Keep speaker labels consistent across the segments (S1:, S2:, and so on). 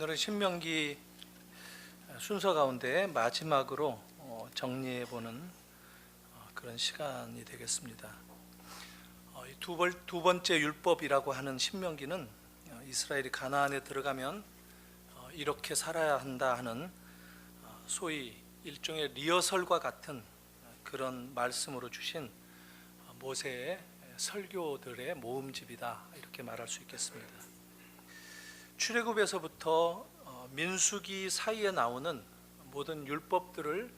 S1: 오늘은 신명기 순서 가운데 마지막으로 정리해보는 그런 시간이 되겠습니다. 두 번째 율법이라고 하는 신명기는 이스라엘이 가나안에 들어가면 이렇게 살아야 한다 하는 소위 일종의 리허설과 같은 그런 말씀으로 주신 모세의 설교들의 모음집이다, 이렇게 말할 수 있겠습니다. 출애굽에서부터 민수기 사이에 나오는 모든 율법들을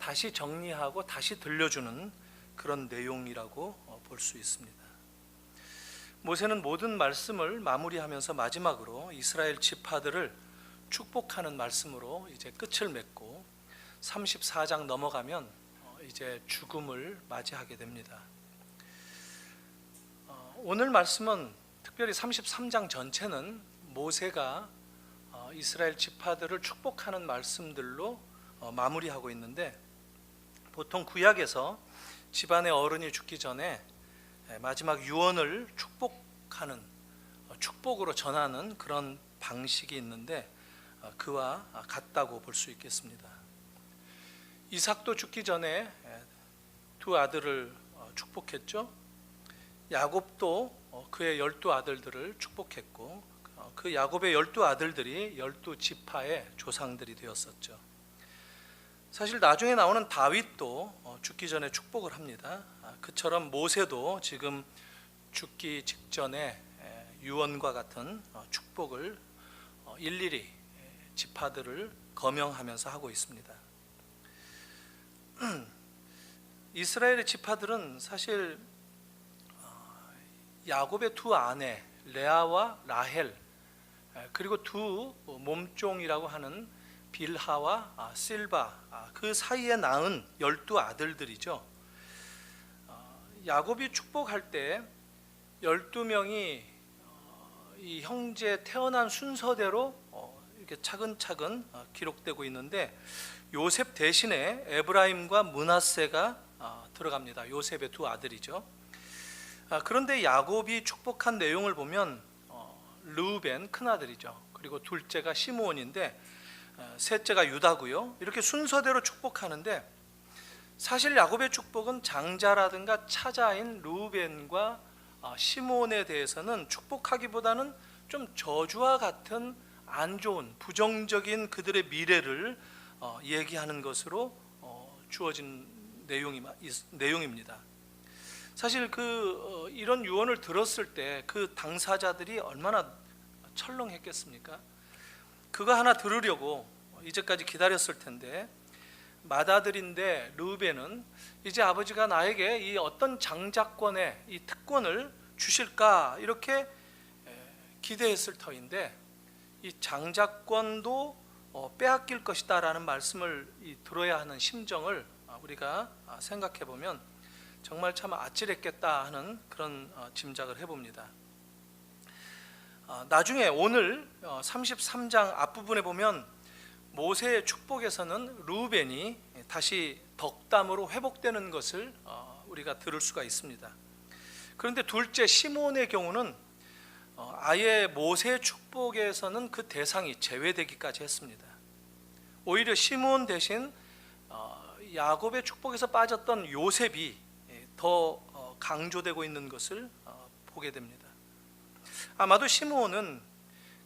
S1: 다시 정리하고 다시 들려주는 그런 내용이라고 볼 수 있습니다. 모세는 모든 말씀을 마무리하면서 마지막으로 이스라엘 지파들을 축복하는 말씀으로 이제 끝을 맺고 34장 넘어가면 이제 죽음을 맞이하게 됩니다. 오늘 말씀은 특별히 33장 전체는 모세가 이스라엘 지파들을 축복하는 말씀들로 마무리하고 있는데, 보통 구약에서 집안의 어른이 죽기 전에 마지막 유언을 축복으로 전하는 그런 방식이 있는데 그와 같다고 볼 수 있겠습니다. 이삭도 죽기 전에 두 아들을 축복했죠. 야곱도 그의 12아들들을 축복했고, 그 야곱의 12아들들이 12지파의 조상들이 되었었죠. 사실 나중에 나오는 다윗도 죽기 전에 축복을 합니다. 그처럼 모세도 지금 죽기 직전에 유언과 같은 축복을 일일이 지파들을 거명하면서 하고 있습니다. 이스라엘의 지파들은 사실 야곱의 두 아내 레아와 라헬, 그리고 두 몸종이라고 하는 빌하와 실바, 그 사이에 낳은 12아들들이죠. 야곱이 축복할 때 12명이 이 형제 태어난 순서대로 이렇게 차근차근 기록되고 있는데, 요셉 대신에 에브라임과 므낫세가 들어갑니다. 요셉의 두 아들이죠. 그런데 야곱이 축복한 내용을 보면 르우벤 큰아들이죠. 그리고 둘째가 시므온인데 셋째가 유다고요. 이렇게 순서대로 축복하는데, 사실 야곱의 축복은 장자라든가 차자인 르우벤과 시므온에 대해서는 축복하기보다는 좀 저주와 같은 안 좋은 부정적인 그들의 미래를 얘기하는 것으로 주어진 내용입니다. 사실 이런 유언을 들었을 때 그 당사자들이 얼마나 철렁했겠습니까? 그거 하나 들으려고 이제까지 기다렸을 텐데, 맏아들인데 르우벤은 이제 아버지가 나에게 이 어떤 장자권의 이 특권을 주실까 이렇게 기대했을 터인데, 이 장자권도 빼앗길 것이다 라는 말씀을 들어야 하는 심정을 우리가 생각해 보면 정말 참 아찔했겠다 하는 그런 짐작을 해봅니다. 나중에 오늘 33장 앞부분에 보면 모세의 축복에서는 르우벤이 다시 덕담으로 회복되는 것을 우리가 들을 수가 있습니다. 그런데 둘째 시므온의 경우는 아예 모세의 축복에서는 그 대상이 제외되기까지 했습니다. 오히려 시므온 대신 야곱의 축복에서 빠졌던 요셉이 더 강조되고 있는 것을 보게 됩니다. 아마도 시므온은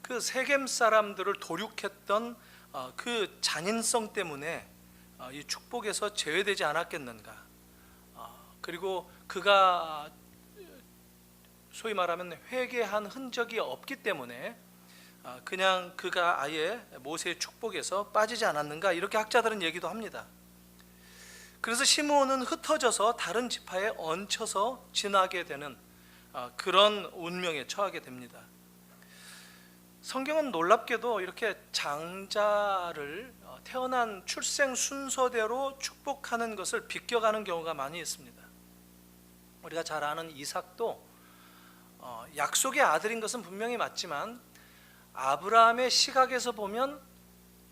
S1: 그 세겜 사람들을 도륙했던 그 잔인성 때문에 이 축복에서 제외되지 않았겠는가. 그리고 그가 소위 말하면 회개한 흔적이 없기 때문에 그냥 그가 아예 모세의 축복에서 빠지지 않았는가, 이렇게 학자들은 얘기도 합니다. 그래서 시므온은 흩어져서 다른 지파에 얹혀서 지나게 되는 그런 운명에 처하게 됩니다. 성경은 놀랍게도 이렇게 장자를 태어난 출생 순서대로 축복하는 것을 비껴가는 경우가 많이 있습니다. 우리가 잘 아는 이삭도 약속의 아들인 것은 분명히 맞지만 아브라함의 시각에서 보면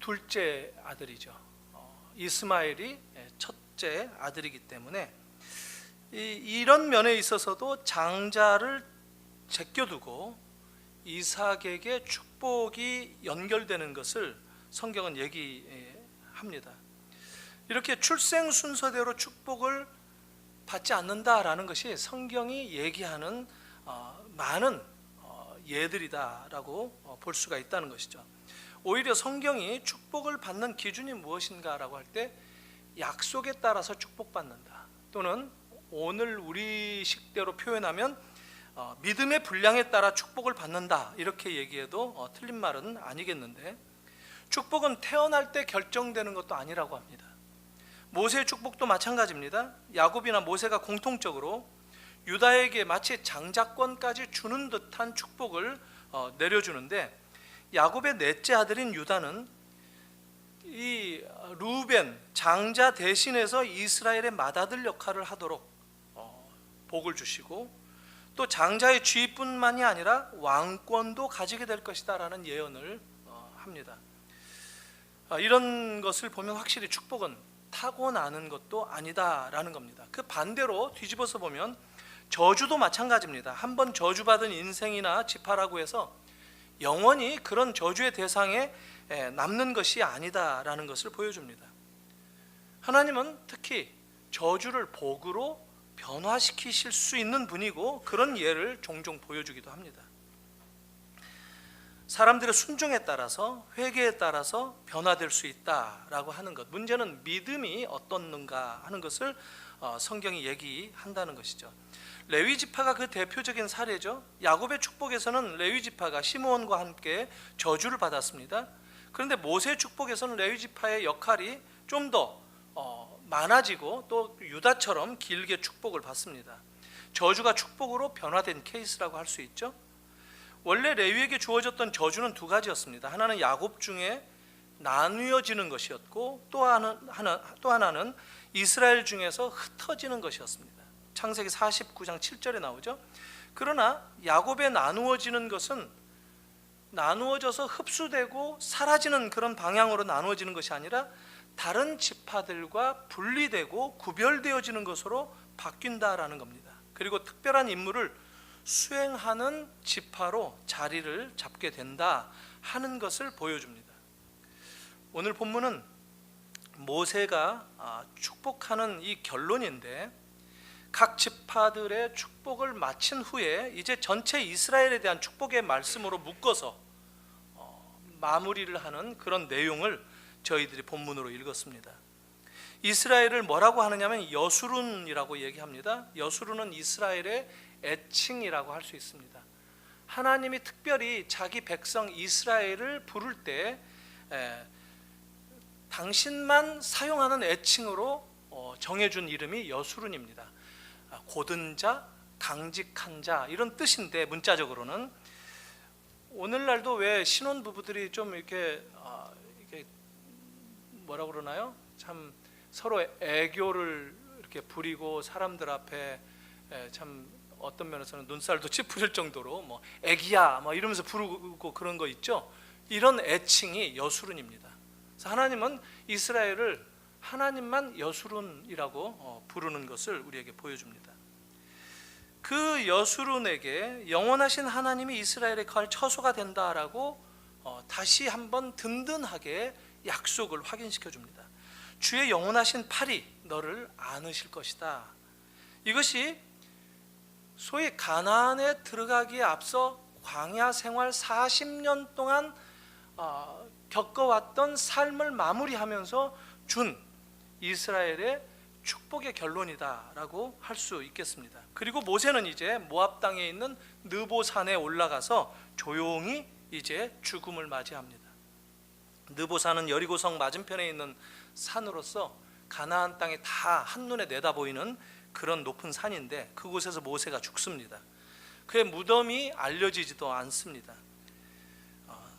S1: 둘째 아들이죠. 이스마엘이 첫째 아들이기 때문에 이런 면에 있어서도 장자를 제껴두고 이삭에게 축복이 연결되는 것을 성경은 얘기합니다. 이렇게 출생 순서대로 축복을 받지 않는다라는 것이 성경이 얘기하는 많은 예들이다라고 볼 수가 있다는 것이죠. 오히려 성경이 축복을 받는 기준이 무엇인가라고 할 때 약속에 따라서 축복받는다, 또는 오늘 우리 식대로 표현하면 믿음의 분량에 따라 축복을 받는다, 이렇게 얘기해도 틀린 말은 아니겠는데, 축복은 태어날 때 결정되는 것도 아니라고 합니다. 모세의 축복도 마찬가지입니다. 야곱이나 모세가 공통적으로 유다에게 마치 장자권까지 주는 듯한 축복을 내려주는데, 야곱의 넷째 아들인 유다는 이 루벤 장자 대신해서 이스라엘의 맏아들 역할을 하도록 복을 주시고, 또 장자의 지위뿐만이 아니라 왕권도 가지게 될 것이다 라는 예언을 합니다. 이런 것을 보면 확실히 축복은 타고나는 것도 아니다라는 겁니다. 그 반대로 뒤집어서 보면 저주도 마찬가지입니다. 한번 저주받은 인생이나 지파라고 해서 영원히 그런 저주의 대상에 남는 것이 아니다라는 것을 보여줍니다. 하나님은 특히 저주를 복으로 변화시키실 수 있는 분이고, 그런 예를 종종 보여주기도 합니다. 사람들의 순종에 따라서, 회개에 따라서 변화될 수 있다라고 하는 것, 문제는 믿음이 어떻는가 하는 것을 성경이 얘기한다는 것이죠. 레위 지파가 그 대표적인 사례죠. 야곱의 축복에서는 레위 지파가 시므온과 함께 저주를 받았습니다. 그런데 모세의 축복에서는 레위 지파의 역할이 좀 더 많아지고 또 유다처럼 길게 축복을 받습니다. 저주가 축복으로 변화된 케이스라고 할 수 있죠. 원래 레위에게 주어졌던 저주는 두 가지였습니다. 하나는 야곱 중에 나누어지는 것이었고, 또 하나는 이스라엘 중에서 흩어지는 것이었습니다. 창세기 49장 7절에 나오죠. 그러나 야곱에 나누어지는 것은 나누어져서 흡수되고 사라지는 그런 방향으로 나누어지는 것이 아니라 다른 지파들과 분리되고 구별되어지는 것으로 바뀐다라는 겁니다. 그리고 특별한 임무를 수행하는 지파로 자리를 잡게 된다 하는 것을 보여줍니다. 오늘 본문은 모세가 축복하는 이 결론인데, 각 지파들의 축복을 마친 후에 이제 전체 이스라엘에 대한 축복의 말씀으로 묶어서 마무리를 하는 그런 내용을 저희들이 본문으로 읽었습니다. 이스라엘을 뭐라고 하느냐면 여수룬이라고 얘기합니다. 여수룬은 이스라엘의 애칭이라고 할 수 있습니다. 하나님이 특별히 자기 백성 이스라엘을 부를 때 당신만 사용하는 애칭으로 정해준 이름이 여수룬입니다. 고든 자, 강직한 자, 이런 뜻인데, 문자적으로는 오늘날도 왜 신혼부부들이 좀 이렇게 뭐라고 그러나요? 참 서로 애교를 이렇게 부리고 사람들 앞에 참 어떤 면에서는 눈살도 찌푸릴 정도로 뭐 애기야 뭐 이러면서 부르고 그런 거 있죠. 이런 애칭이 여수룬입니다. 그래서 하나님은 이스라엘을 하나님만 여수룬이라고 부르는 것을 우리에게 보여줍니다. 그 여수룬에게 영원하신 하나님이 이스라엘의 거할 처소가 된다라고 다시 한번 든든하게 약속을 확인시켜 줍니다. 주의 영원하신 팔이 너를 안으실 것이다. 이것이 소위 가나안에 들어가기에 앞서 광야 생활 40년 동안 겪어왔던 삶을 마무리하면서 준 이스라엘의 축복의 결론이다라고 할 수 있겠습니다. 그리고 모세는 이제 모압 땅에 있는 느보산에 올라가서 조용히 이제 죽음을 맞이합니다. 느보산은 여리고성 맞은편에 있는 산으로서 가나안 땅에 다 한눈에 내다보이는 그런 높은 산인데, 그곳에서 모세가 죽습니다. 그의 무덤이 알려지지도 않습니다.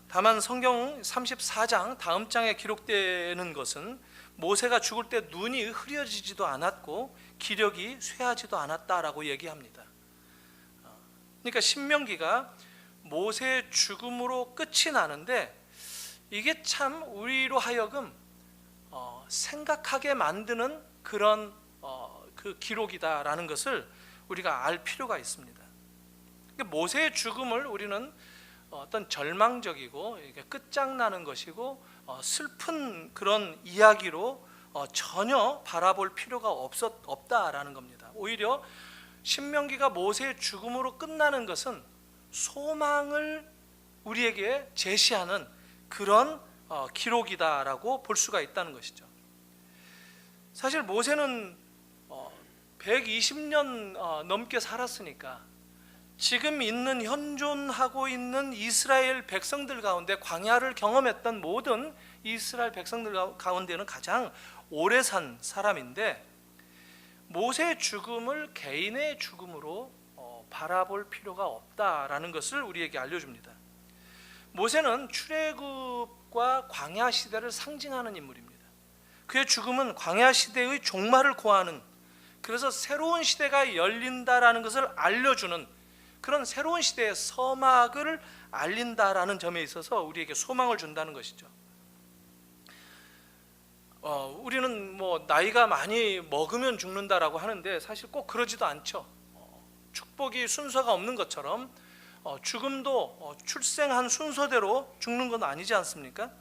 S1: 다만 성경 34장 다음 장에 기록되는 것은 모세가 죽을 때 눈이 흐려지지도 않았고 기력이 쇠하지도 않았다라고 얘기합니다. 그러니까 신명기가 모세의 죽음으로 끝이 나는데, 이게 참 우리로 하여금 생각하게 만드는 그런 그 기록이다라는 것을 우리가 알 필요가 있습니다. 모세의 죽음을 우리는 어떤 절망적이고 끝장나는 것이고 슬픈 그런 이야기로 전혀 바라볼 필요가 없다라는 겁니다. 오히려 신명기가 모세의 죽음으로 끝나는 것은 소망을 우리에게 제시하는 그런 기록이다라고 볼 수가 있다는 것이죠. 사실 모세는 120년 넘게 살았으니까 지금 있는 현존하고 있는 이스라엘 백성들 가운데 광야를 경험했던 모든 이스라엘 백성들 가운데는 가장 오래 산 사람인데 모세의 죽음을 개인의 죽음으로 바라볼 필요가 없다라는 것을 우리에게 알려줍니다. 모세는 출애굽과 광야 시대를 상징하는 인물입니다. 그의 죽음은 광야 시대의 종말을 고하는, 그래서 새로운 시대가 열린다라는 것을 알려주는 그런 새로운 시대의 서막을 알린다라는 점에 있어서 우리에게 소망을 준다는 것이죠. 우리는 뭐 나이가 많이 먹으면 죽는다라고 하는데 사실 꼭 그러지도 않죠. 축복이 순서가 없는 것처럼 죽음도 출생한 순서대로 죽는 건 아니지 않습니까?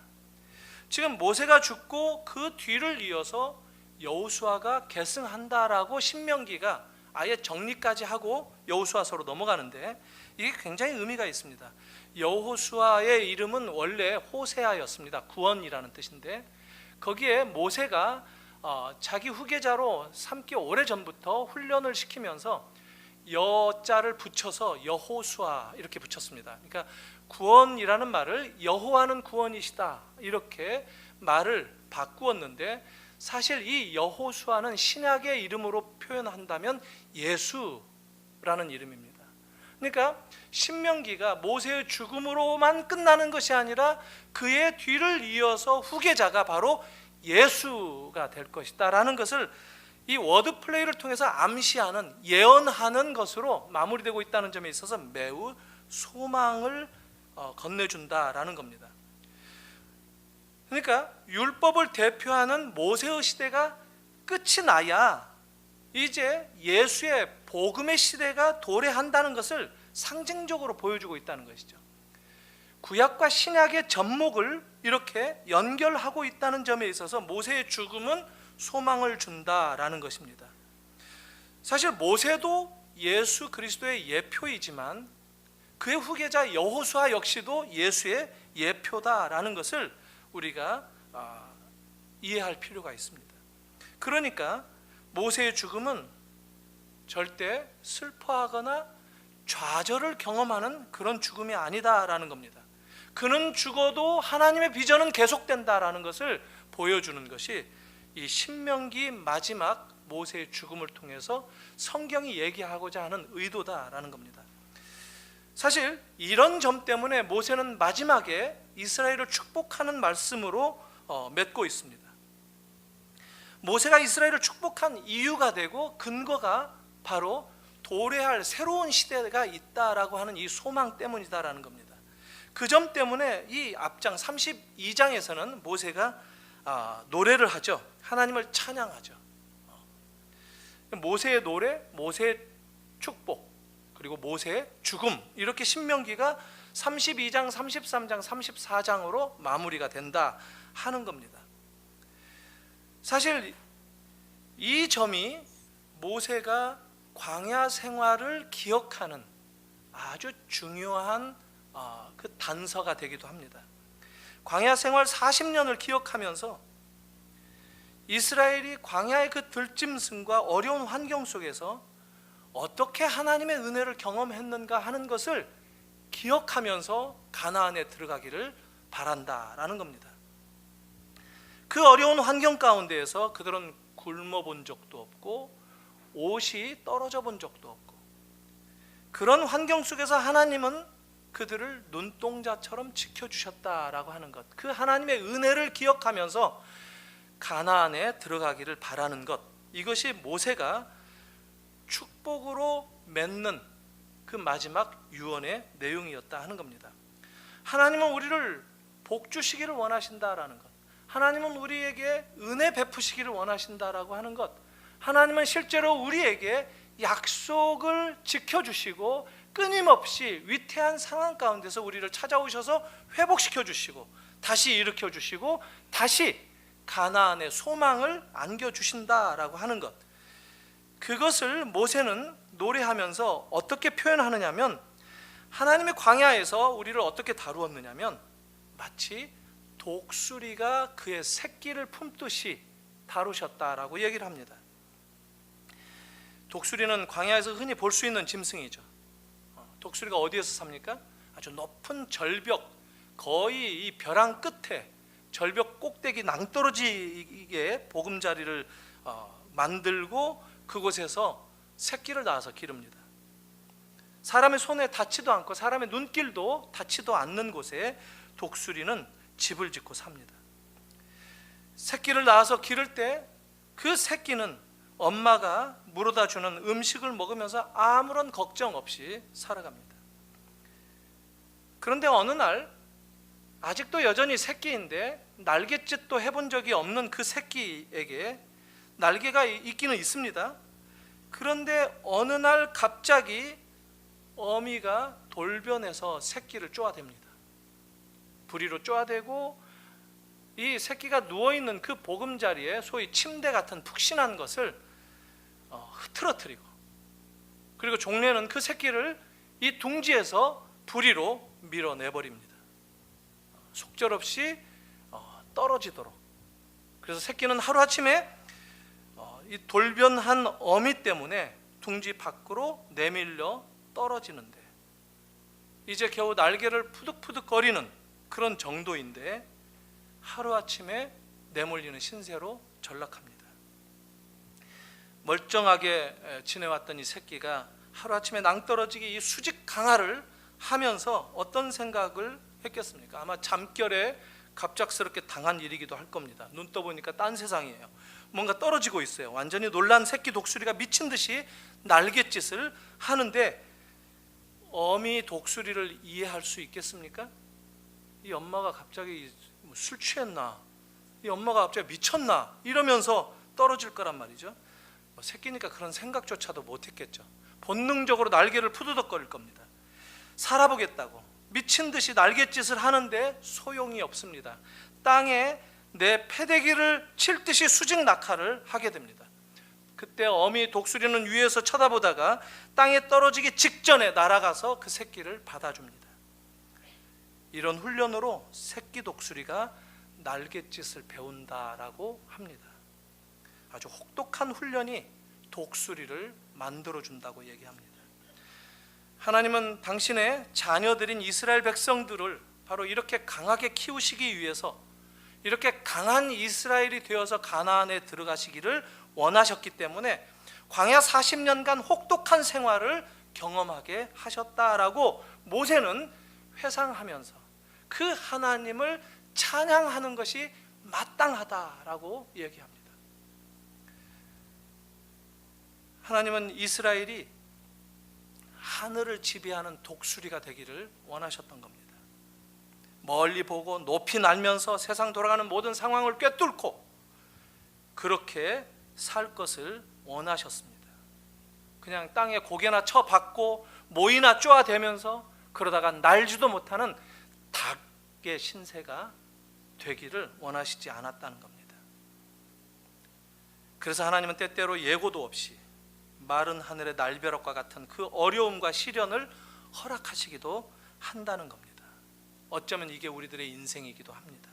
S1: 지금 모세가 죽고 그 뒤를 이어서 여호수아가 계승한다라고 신명기가 아예 정리까지 하고 여호수아서로 넘어가는데 이게 굉장히 의미가 있습니다. 여호수아의 이름은 원래 호세아였습니다. 구원이라는 뜻인데 거기에 모세가 자기 후계자로 삼기 오래전부터 훈련을 시키면서 여자를 붙여서 여호수아 이렇게 붙였습니다. 그러니까 구원이라는 말을 여호와는 구원이시다 이렇게 말을 바꾸었는데 사실 이 여호수아는 신약의 이름으로 표현한다면 예수라는 이름입니다. 그러니까 신명기가 모세의 죽음으로만 끝나는 것이 아니라 그의 뒤를 이어서 후계자가 바로 예수가 될 것이다 라는 것을 이 워드 플레이를 통해서 암시하는, 예언하는 것으로 마무리되고 있다는 점에 있어서 매우 소망을 건네준다라는 겁니다. 그러니까 율법을 대표하는 모세의 시대가 끝이 나야 이제 예수의 복음의 시대가 도래한다는 것을 상징적으로 보여주고 있다는 것이죠. 구약과 신약의 접목을 이렇게 연결하고 있다는 점에 있어서 모세의 죽음은 소망을 준다라는 것입니다. 사실 모세도 예수 그리스도의 예표이지만 그의 후계자 여호수아 역시도 예수의 예표다라는 것을 우리가 이해할 필요가 있습니다. 그러니까 모세의 죽음은 절대 슬퍼하거나 좌절을 경험하는 그런 죽음이 아니다라는 겁니다. 그는 죽어도 하나님의 비전은 계속된다라는 것을 보여주는 것이 이 신명기 마지막 모세의 죽음을 통해서 성경이 얘기하고자 하는 의도다라는 겁니다. 사실 이런 점 때문에 모세는 마지막에 이스라엘을 축복하는 말씀으로 맺고 있습니다. 모세가 이스라엘을 축복한 이유가 되고 근거가 바로 도래할 새로운 시대가 있다라고 하는 이 소망 때문이다라는 겁니다. 그 점 때문에 이 앞장 32장에서는 모세가 노래를 하죠. 하나님을 찬양하죠. 모세의 노래, 모세의 축복, 그리고 모세의 죽음, 이렇게 신명기가 32장, 33장, 34장으로 마무리가 된다 하는 겁니다. 사실 이 점이 모세가 광야 생활을 기억하는 아주 중요한 그 단서가 되기도 합니다. 광야 생활 40년을 기억하면서 이스라엘이 광야의 그 들짐승과 어려운 환경 속에서 어떻게 하나님의 은혜를 경험했는가 하는 것을 기억하면서 가나안에 들어가기를 바란다라는 겁니다. 그 어려운 환경 가운데에서 그들은 굶어 본 적도 없고 옷이 떨어져 본 적도 없고 그런 환경 속에서 하나님은 그들을 눈동자처럼 지켜주셨다라고 하는 것, 그 하나님의 은혜를 기억하면서 가나안에 들어가기를 바라는 것, 이것이 모세가 축복으로 맺는 그 마지막 유언의 내용이었다 하는 겁니다. 하나님은 우리를 복 주시기를 원하신다라는 것, 하나님은 우리에게 은혜 베푸시기를 원하신다라고 하는 것, 하나님은 실제로 우리에게 약속을 지켜주시고 끊임없이 위태한 상황 가운데서 우리를 찾아오셔서 회복시켜 주시고 다시 일으켜 주시고 다시 가나안의 소망을 안겨 주신다라고 하는 것, 그것을 모세는 노래하면서 어떻게 표현하느냐면, 하나님의 광야에서 우리를 어떻게 다루었느냐면 마치 독수리가 그의 새끼를 품듯이 다루셨다라고 얘기를 합니다. 독수리는 광야에서 흔히 볼 수 있는 짐승이죠. 독수리가 어디에서 삽니까? 아주 높은 절벽, 거의 이 벼랑 끝에 절벽 꼭대기 낭떠러지게 보금자리를 만들고 그곳에서 새끼를 낳아서 기릅니다. 사람의 손에 닿지도 않고 사람의 눈길도 닿지도 않는 곳에 독수리는 집을 짓고 삽니다. 새끼를 낳아서 기를 때 그 새끼는 엄마가 물어다 주는 음식을 먹으면서 아무런 걱정 없이 살아갑니다. 그런데 어느 날, 아직도 여전히 새끼인데 날갯짓도 해본 적이 없는 그 새끼에게 날개가 있기는 있습니다. 그런데 어느 날 갑자기 어미가 돌변해서 새끼를 쪼아댑니다. 부리로 쪼아대고 이 새끼가 누워있는 그 보금자리에, 소위 침대 같은 푹신한 것을 흐트러뜨리고, 그리고 종려는 그 새끼를 이 둥지에서 부리로 밀어내버립니다. 속절없이 떨어지도록. 그래서 새끼는 하루아침에 이 돌변한 어미 때문에 둥지 밖으로 내밀려 떨어지는데, 이제 겨우 날개를 푸득푸득거리는 그런 정도인데 하루아침에 내몰리는 신세로 전락합니다. 멀쩡하게 지내왔던 이 새끼가 하루아침에 낭떠러지게 이 수직 강화를 하면서 어떤 생각을 했겠습니까? 아마 잠결에 갑작스럽게 당한 일이기도 할 겁니다. 눈 떠보니까 딴 세상이에요. 뭔가 떨어지고 있어요. 완전히 놀란 새끼 독수리가 미친 듯이 날갯짓을 하는데, 어미 독수리를 이해할 수 있겠습니까? 이 엄마가 갑자기 술 취했나, 이 엄마가 갑자기 미쳤나 이러면서 떨어질 거란 말이죠. 새끼니까 그런 생각조차도 못했겠죠. 본능적으로 날개를 푸드덕거릴 겁니다. 살아보겠다고 미친 듯이 날갯짓을 하는데 소용이 없습니다. 땅에 내 패대기를 칠 듯이 수직 낙하를 하게 됩니다. 그때 어미 독수리는 위에서 쳐다보다가 땅에 떨어지기 직전에 날아가서 그 새끼를 받아줍니다. 이런 훈련으로 새끼 독수리가 날갯짓을 배운다라고 합니다. 아주 혹독한 훈련이 독수리를 만들어준다고 얘기합니다. 하나님은 당신의 자녀들인 이스라엘 백성들을 바로 이렇게 강하게 키우시기 위해서 이렇게 강한 이스라엘이 되어서 가나안에 들어가시기를 원하셨기 때문에 광야 40년간 혹독한 생활을 경험하게 하셨다라고 모세는 회상하면서 그 하나님을 찬양하는 것이 마땅하다라고 얘기합니다. 하나님은 이스라엘이 하늘을 지배하는 독수리가 되기를 원하셨던 겁니다. 멀리 보고 높이 날면서 세상 돌아가는 모든 상황을 꿰뚫고 그렇게 살 것을 원하셨습니다. 그냥 땅에 고개나 쳐박고 모이나 쪼아대면서 그러다가 날지도 못하는 닭의 신세가 되기를 원하시지 않았다는 겁니다. 그래서 하나님은 때때로 예고도 없이 마른 하늘의 날벼락과 같은 그 어려움과 시련을 허락하시기도 한다는 겁니다. 어쩌면 이게 우리들의 인생이기도 합니다.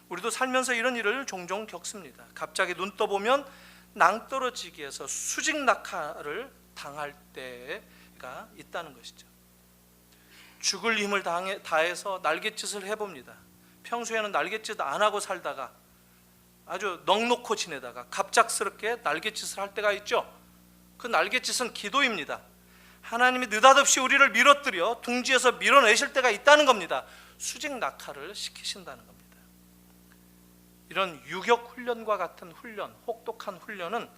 S1: 우리도 살면서 이런 일을 종종 겪습니다. 갑자기 눈 떠보면 낭떠러지기에서 수직 낙하를 당할 때가 있다는 것이죠. 죽을 힘을 다해서 날갯짓을 해봅니다. 평소에는 날갯짓 안 하고 살다가 아주 넋놓고 지내다가 갑작스럽게 날갯짓을 할 때가 있죠. 그 날갯짓은 기도입니다. 하나님이 느닷없이 우리를 밀어뜨려 둥지에서 밀어내실 때가 있다는 겁니다. 수직 낙하를 시키신다는 겁니다. 이런 유격 훈련과 같은 훈련, 혹독한 훈련은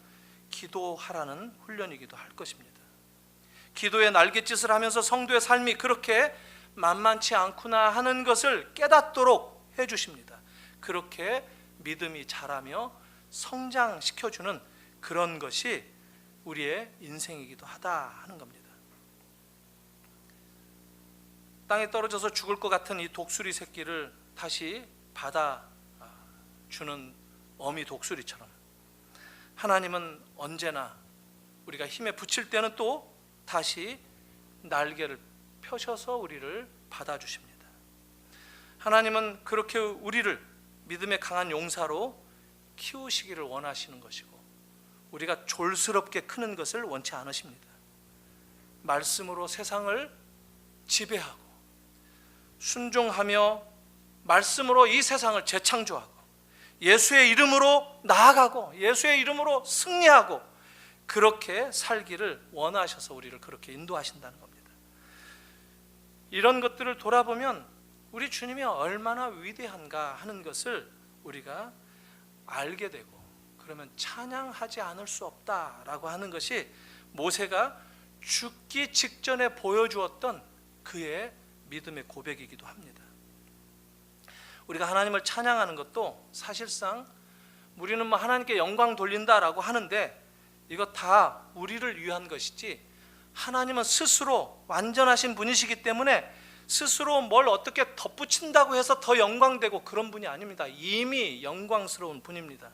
S1: 기도하라는 훈련이기도 할 것입니다. 기도의 날갯짓을 하면서 성도의 삶이 그렇게 만만치 않구나 하는 것을 깨닫도록 해주십니다. 그렇게 믿음이 자라며 성장시켜주는 그런 것이 우리의 인생이기도 하다 하는 겁니다. 땅에 떨어져서 죽을 것 같은 이 독수리 새끼를 다시 받아주는 어미 독수리처럼 하나님은 언제나 우리가 힘에 부칠 때는 또 다시 날개를 펴셔서 우리를 받아주십니다. 하나님은 그렇게 우리를 믿음의 강한 용사로 키우시기를 원하시는 것이고 우리가 졸스럽게 크는 것을 원치 않으십니다. 말씀으로 세상을 지배하고 순종하며 말씀으로 이 세상을 재창조하고 예수의 이름으로 나아가고 예수의 이름으로 승리하고 그렇게 살기를 원하셔서 우리를 그렇게 인도하신다는 겁니다. 이런 것들을 돌아보면 우리 주님이 얼마나 위대한가 하는 것을 우리가 알게 되고 그러면 찬양하지 않을 수 없다라고 하는 것이 모세가 죽기 직전에 보여주었던 그의 믿음의 고백이기도 합니다. 우리가 하나님을 찬양하는 것도 사실상 우리는 뭐 하나님께 영광 돌린다라고 하는데 이거 다 우리를 위한 것이지 하나님은 스스로 완전하신 분이시기 때문에 스스로 뭘 어떻게 덧붙인다고 해서 더 영광되고 그런 분이 아닙니다. 이미 영광스러운 분입니다.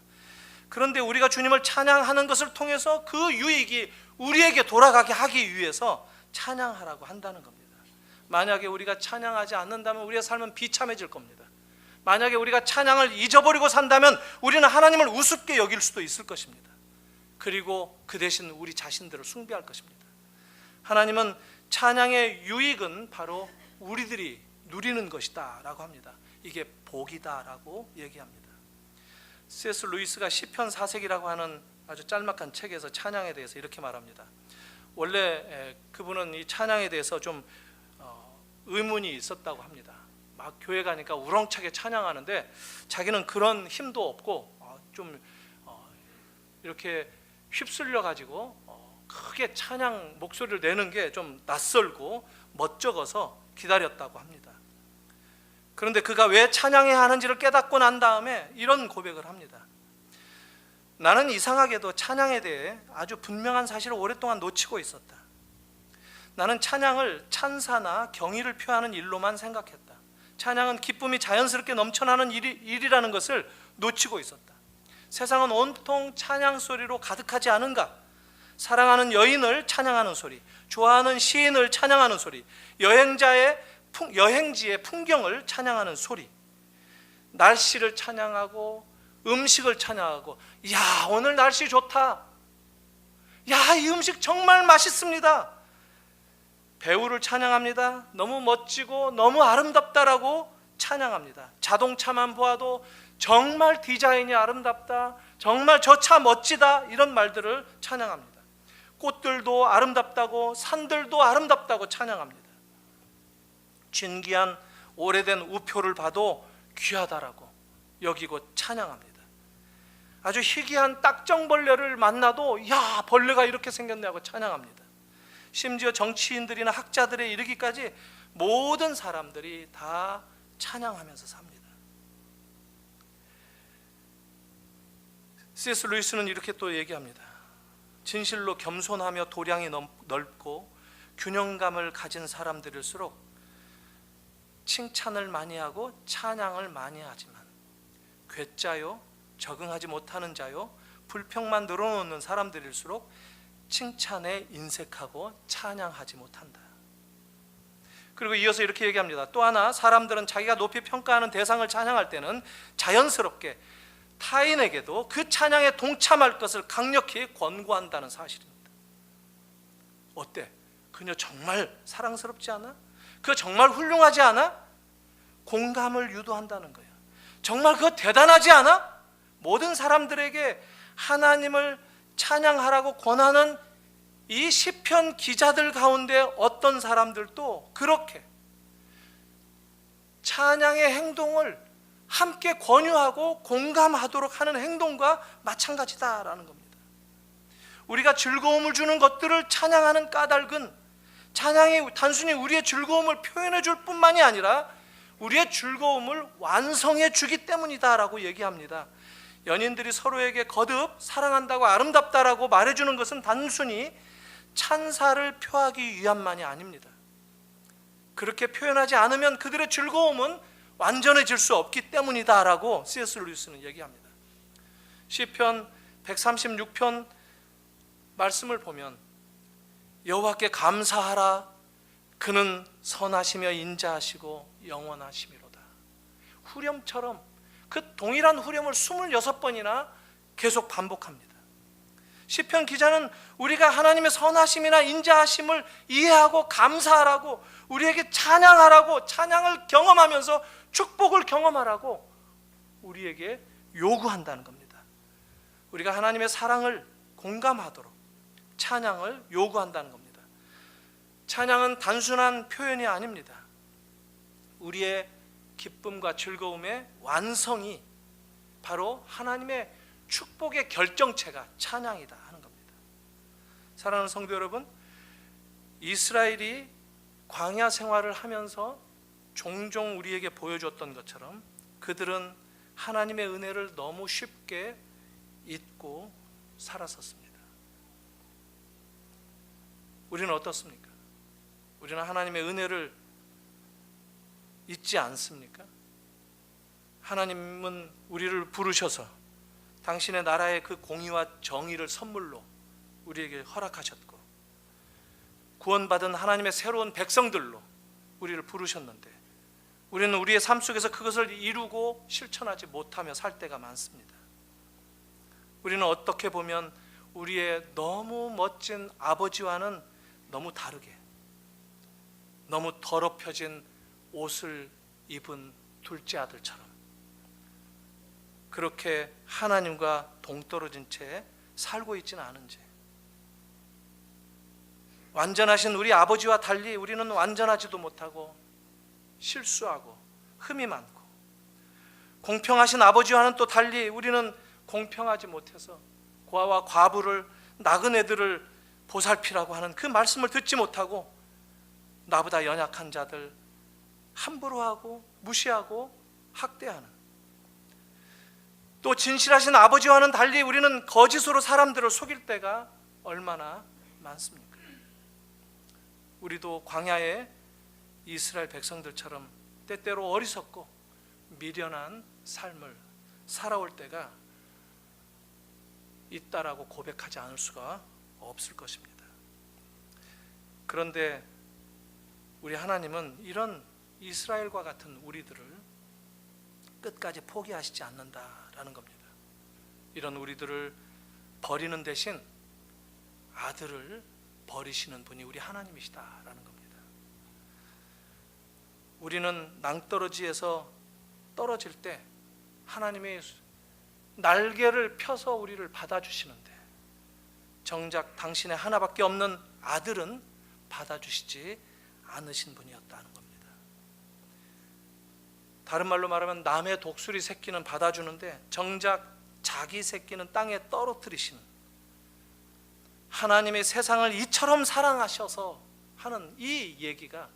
S1: 그런데 우리가 주님을 찬양하는 것을 통해서 그 유익이 우리에게 돌아가게 하기 위해서 찬양하라고 한다는 겁니다. 만약에 우리가 찬양하지 않는다면 우리의 삶은 비참해질 겁니다. 만약에 우리가 찬양을 잊어버리고 산다면 우리는 하나님을 우습게 여길 수도 있을 것입니다. 그리고 그 대신 우리 자신들을 숭배할 것입니다. 하나님은 찬양의 유익은 바로 우리들이 누리는 것이다 라고 합니다. 이게 복이다 라고 얘기합니다. C.S. 루이스가 시편 4색이라고 하는 아주 짤막한 책에서 찬양에 대해서 이렇게 말합니다. 원래 그분은 이 찬양에 대해서 좀 의문이 있었다고 합니다. 막 교회 가니까 우렁차게 찬양하는데 자기는 그런 힘도 없고 좀 이렇게 휩쓸려 가지고 크게 찬양 목소리를 내는 게 좀 낯설고 멋쩍어서 기다렸다고 합니다. 그런데 그가 왜 찬양해야 하는지를 깨닫고 난 다음에 이런 고백을 합니다. 나는 이상하게도 찬양에 대해 아주 분명한 사실을 오랫동안 놓치고 있었다. 나는 찬양을 찬사나 경의를 표하는 일로만 생각했다. 찬양은 기쁨이 자연스럽게 넘쳐나는 일이라는 것을 놓치고 있었다. 세상은 온통 찬양 소리로 가득하지 않은가? 사랑하는 여인을 찬양하는 소리, 좋아하는 시인을 찬양하는 소리, 여행지의 풍경을 찬양하는 소리, 날씨를 찬양하고 음식을 찬양하고 야 오늘 날씨 좋다, 야 이 음식 정말 맛있습니다, 배우를 찬양합니다. 너무 멋지고 너무 아름답다라고 찬양합니다. 자동차만 보아도 정말 디자인이 아름답다, 정말 저 차 멋지다, 이런 말들을 찬양합니다. 꽃들도 아름답다고 산들도 아름답다고 찬양합니다. 진귀한 오래된 우표를 봐도 귀하다라고 여기고 찬양합니다. 아주 희귀한 딱정벌레를 만나도 야 벌레가 이렇게 생겼네 하고 찬양합니다. 심지어 정치인들이나 학자들에 이르기까지 모든 사람들이 다 찬양하면서 삽니다. C.S. 루이스는 이렇게 또 얘기합니다. 진실로 겸손하며 도량이 넓고 균형감을 가진 사람들일수록 칭찬을 많이 하고 찬양을 많이 하지만 괴짜요, 적응하지 못하는 자요, 불평만 늘어놓는 사람들일수록 칭찬에 인색하고 찬양하지 못한다. 그리고 이어서 이렇게 얘기합니다. 또 하나, 사람들은 자기가 높이 평가하는 대상을 찬양할 때는 자연스럽게 타인에게도 그 찬양에 동참할 것을 강력히 권고한다는 사실입니다. 어때? 그녀 정말 사랑스럽지 않아? 그거 정말 훌륭하지 않아? 공감을 유도한다는 거예요. 정말 그거 대단하지 않아? 모든 사람들에게 하나님을 찬양하라고 권하는 이 시편 기자들 가운데 어떤 사람들도 그렇게 찬양의 행동을 함께 권유하고 공감하도록 하는 행동과 마찬가지다라는 겁니다. 우리가 즐거움을 주는 것들을 찬양하는 까닭은 찬양이 단순히 우리의 즐거움을 표현해 줄 뿐만이 아니라 우리의 즐거움을 완성해 주기 때문이다라고 얘기합니다. 연인들이 서로에게 거듭 사랑한다고 아름답다라고 말해주는 것은 단순히 찬사를 표하기 위함만이 아닙니다. 그렇게 표현하지 않으면 그들의 즐거움은 완전해질 수 없기 때문이다라고 C.S. 루이스는 얘기합니다. 시편 136편 말씀을 보면 여호와께 감사하라, 그는 선하시며 인자하시고 영원하심이로다. 후렴처럼 그 동일한 후렴을 26번이나 계속 반복합니다. 시편 기자는 우리가 하나님의 선하심이나 인자하심을 이해하고 감사하라고, 우리에게 찬양하라고, 찬양을 경험하면서 축복을 경험하라고 우리에게 요구한다는 겁니다. 우리가 하나님의 사랑을 공감하도록 찬양을 요구한다는 겁니다. 찬양은 단순한 표현이 아닙니다. 우리의 기쁨과 즐거움의 완성이 바로 하나님의 축복의 결정체가 찬양이다 하는 겁니다. 사랑하는 성도 여러분, 이스라엘이 광야 생활을 하면서 종종 우리에게 보여줬던 것처럼 그들은 하나님의 은혜를 너무 쉽게 잊고 살았었습니다. 우리는 어떻습니까? 우리는 하나님의 은혜를 잊지 않습니까? 하나님은 우리를 부르셔서 당신의 나라의 그 공의와 정의를 선물로 우리에게 허락하셨고, 구원받은 하나님의 새로운 백성들로 우리를 부르셨는데 우리는 우리의 삶 속에서 그것을 이루고 실천하지 못하며 살 때가 많습니다. 우리는 어떻게 보면 우리의 너무 멋진 아버지와는 너무 다르게, 너무 더럽혀진 옷을 입은 둘째 아들처럼 그렇게 하나님과 동떨어진 채 살고 있지는 않은지, 완전하신 우리 아버지와 달리 우리는 완전하지도 못하고 실수하고 흠이 많고, 공평하신 아버지와는 또 달리 우리는 공평하지 못해서 고아와 과부를, 나그네들을 보살피라고 하는 그 말씀을 듣지 못하고 나보다 연약한 자들 함부로 하고 무시하고 학대하는, 또 진실하신 아버지와는 달리 우리는 거짓으로 사람들을 속일 때가 얼마나 많습니까? 우리도 광야의 이스라엘 백성들처럼 때때로 어리석고 미련한 삶을 살아올 때가 있다라고 고백하지 않을 수가 없을 것입니다. 그런데 우리 하나님은 이런 이스라엘과 같은 우리들을 끝까지 포기하시지 않는다라는 겁니다. 이런 우리들을 버리는 대신 아들을 버리시는 분이 우리 하나님이시다라는 겁니다. 우리는 낭떠러지에서 떨어질 때 하나님의 날개를 펴서 우리를 받아주시는데 정작 당신의 하나밖에 없는 아들은 받아주시지 않으신 분이었다는 겁니다. 다른 말로 말하면 남의 독수리 새끼는 받아주는데 정작 자기 새끼는 땅에 떨어뜨리시는, 하나님의 세상을 이처럼 사랑하셔서 하는 이 얘기가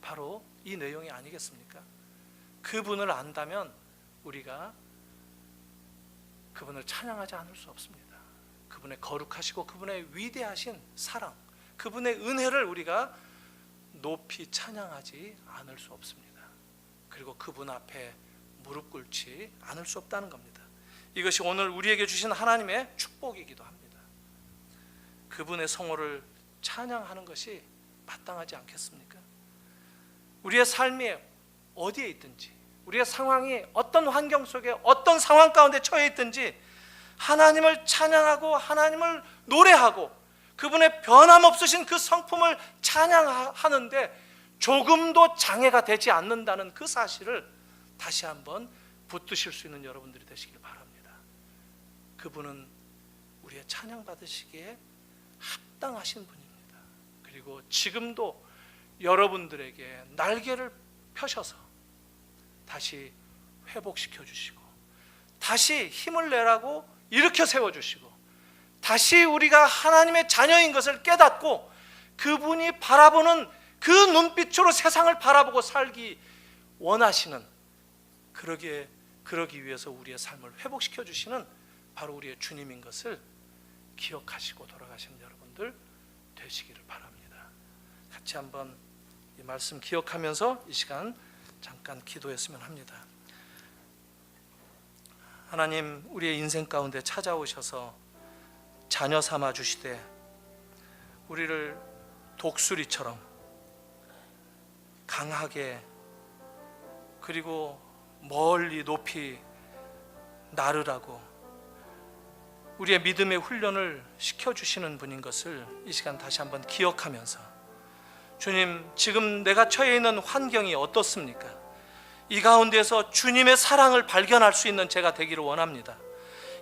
S1: 바로 이 내용이 아니겠습니까? 그분을 안다면 우리가 그분을 찬양하지 않을 수 없습니다. 그분의 거룩하시고 그분의 위대하신 사랑, 그분의 은혜를 우리가 높이 찬양하지 않을 수 없습니다. 그리고 그분 앞에 무릎 꿇지 않을 수 없다는 겁니다. 이것이 오늘 우리에게 주신 하나님의 축복이기도 합니다. 그분의 성호를 찬양하는 것이 마땅하지 않겠습니까? 우리의 삶이 어디에 있든지, 우리의 상황이 어떤 환경 속에 어떤 상황 가운데 처해 있든지 하나님을 찬양하고 하나님을 노래하고 그분의 변함없으신 그 성품을 찬양하는데 조금도 장애가 되지 않는다는 그 사실을 다시 한번 붙드실 수 있는 여러분들이 되시길 바랍니다. 그분은 우리의 찬양 받으시기에 합당하신 분입니다. 그리고 지금도 여러분들에게 날개를 펴셔서 다시 회복시켜 주시고 다시 힘을 내라고 일으켜 세워주시고 다시 우리가 하나님의 자녀인 것을 깨닫고 그분이 바라보는 그 눈빛으로 세상을 바라보고 살기 원하시는, 그러기 위해서 우리의 삶을 회복시켜 주시는 바로 우리의 주님인 것을 기억하시고 돌아가시는 여러분들 되시기를 바랍니다. 같이 한번 이 말씀 기억하면서 이 시간 잠깐 기도했으면 합니다. 하나님, 우리의 인생 가운데 찾아오셔서 자녀 삼아 주시되 우리를 독수리처럼 강하게 그리고 멀리 높이 나르라고 우리의 믿음의 훈련을 시켜주시는 분인 것을 이 시간 다시 한번 기억하면서, 주님, 지금 내가 처해 있는 환경이 어떻습니까? 이 가운데서 주님의 사랑을 발견할 수 있는 제가 되기를 원합니다.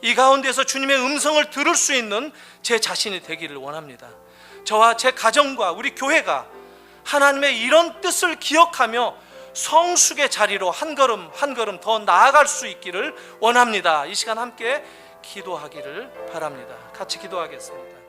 S1: 이 가운데서 주님의 음성을 들을 수 있는 제 자신이 되기를 원합니다. 저와 제 가정과 우리 교회가 하나님의 이런 뜻을 기억하며 성숙의 자리로 한 걸음 한 걸음 더 나아갈 수 있기를 원합니다. 이 시간 함께 기도하기를 바랍니다. 같이 기도하겠습니다.